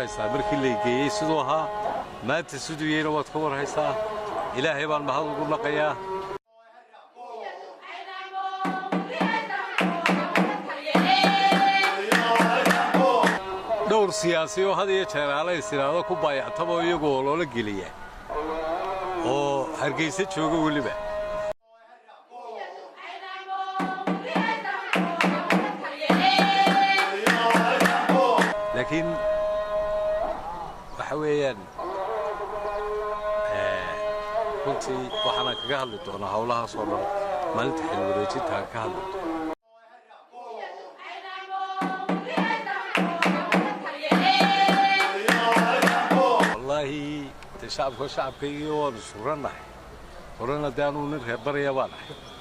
warhaysaa markii la geeyey sidoo ahaa maanta sidoo yeena waad ka warhaysaa ilaahay baan mahad ugu naqayaa dhowr siyaasi oo had iyo jeer aalay siraado ku baayactaba iyagoo loola geliya oo Hargeysa jooga waliba laakiin waxa weeyaan runtii waxaan kaga hadli doonaa hawlaha soo dhan maalinta xil wareejinta ka hadlo والله شعبك iyo waan suranahay horena daanu nin reer bariya baan ahay